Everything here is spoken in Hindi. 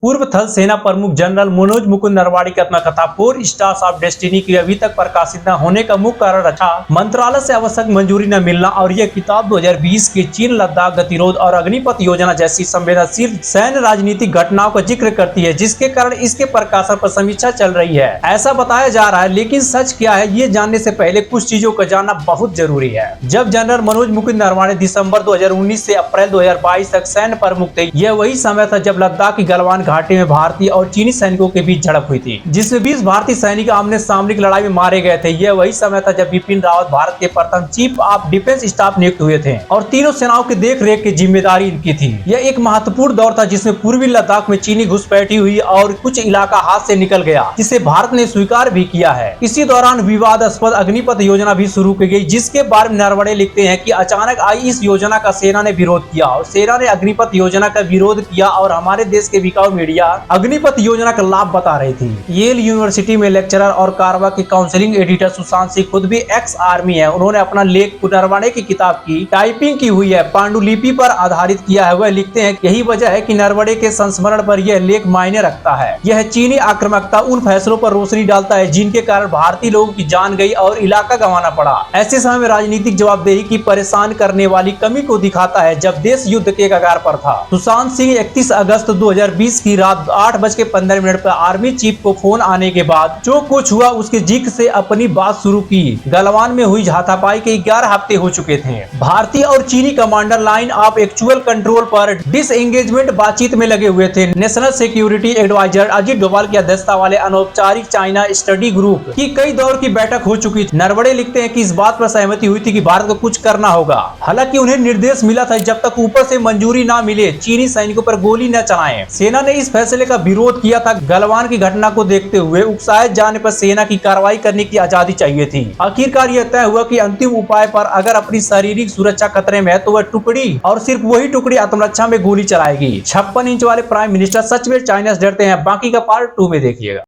पूर्व थल सेना प्रमुख जनरल मनोज मुकुंद नरवाणे की आत्मकथा 4 स्टार्स ऑफ डेस्टिनी की अभी तक प्रकाशित न होने का मुख्य कारण रखा मंत्रालय से आवश्यक मंजूरी न मिलना और यह किताब 2020 के चीन लद्दाख गतिरोध और अग्निपथ योजना जैसी संवेदनशील सैन्य राजनीतिक घटनाओं का जिक्र करती है, जिसके कारण इसके प्रकाशन पर समीक्षा चल रही है, ऐसा बताया जा रहा है। लेकिन सच क्या है, ये जानने से पहले कुछ चीजों को जानना बहुत जरूरी है। जब जनरल मनोज मुकुंद नरवाणे दिसंबर 2019 से अप्रैल 2022 तक सैन्य प्रमुख थे, यह वही समय था जब लद्दाख की गलवान घाटी में भारतीय और चीनी सैनिकों के बीच झड़प हुई थी, जिसमें 20 भारतीय सैनिक आमने सामने की लड़ाई में मारे गए थे। यह वही समय था जब बिपिन रावत भारत के प्रथम चीफ ऑफ डिफेंस स्टाफ नियुक्त हुए थे और तीनों सेनाओं की देख रेख की जिम्मेदारी इनकी थी। यह एक महत्वपूर्ण दौर था जिसमें पूर्वी लद्दाख में चीनी घुसपैठी हुई और कुछ इलाका हाथ से निकल गया, जिसे भारत ने स्वीकार भी किया है। इसी दौरान विवादास्पद अग्निपथ योजना भी शुरू की गई, जिसके बारे में नरवणे लिखते हैं कि अचानक आई इस योजना का सेना ने विरोध किया और सेना ने अग्निपथ योजना का विरोध किया और हमारे देश के बिकाऊ मीडिया अग्निपथ योजना का लाभ बता रही थी। येल यूनिवर्सिटी में लेक्चरर और कारवा के काउंसलिंग एडिटर सुशांत सिंह खुद भी एक्स आर्मी है। उन्होंने अपना लेख नरवणे की किताब की टाइपिंग की हुई है, पांडुलिपि पर आधारित किया है। वह लिखते हैं यही वजह है कि नरवणे के संस्मरण पर यह लेख मायने रखता है। यह चीनी आक्रामकता उन फैसलों पर रोशनी डालता है जिनके कारण भारतीय लोगों की जान गई और इलाका गंवाना पड़ा। ऐसे समय में राजनीतिक जवाबदेही की परेशान करने वाली कमी को दिखाता है जब देश युद्ध के कगार पर था। सुशांत सिंह 31 अगस्त 2020 की रात 8:15 पर आर्मी चीफ को फोन आने के बाद जो कुछ हुआ उसके जिक्र से अपनी बात शुरू की। गलवान में हुई हाथापाई के 11 हफ्ते हो चुके थे। भारतीय और चीनी commander line of actual control पर डिसएंगेजमेंट बातचीत में लगे हुए थे। National security adviser Ajit Doval की अध्यक्षता वाले अनौपचारिक चाइना स्टडी ग्रुप की कई दौर की बैठक हो चुकी थी। नरवणे लिखते हैं कि इस बात पर सहमति हुई थी कि भारत को कुछ करना होगा। हालांकि उन्हें निर्देश मिला था जब तक ऊपर से मंजूरी न मिले चीनी सैनिकों पर गोली न चलाएं। सेना ने इस फैसले का विरोध किया था। गलवान की घटना को देखते हुए उकसाए जाने पर सेना की कार्रवाई करने की आजादी चाहिए थी। आखिरकार यह तय हुआ कि अंतिम उपाय पर अगर अपनी शारीरिक सुरक्षा खतरे में है तो वह टुकड़ी और सिर्फ वही टुकड़ी आत्मरक्षा में गोली चलाएगी। 56 इंच वाले प्राइम मिनिस्टर सच में चाइना से डरते हैं। बाकी का पार्ट 2 में देखिएगा।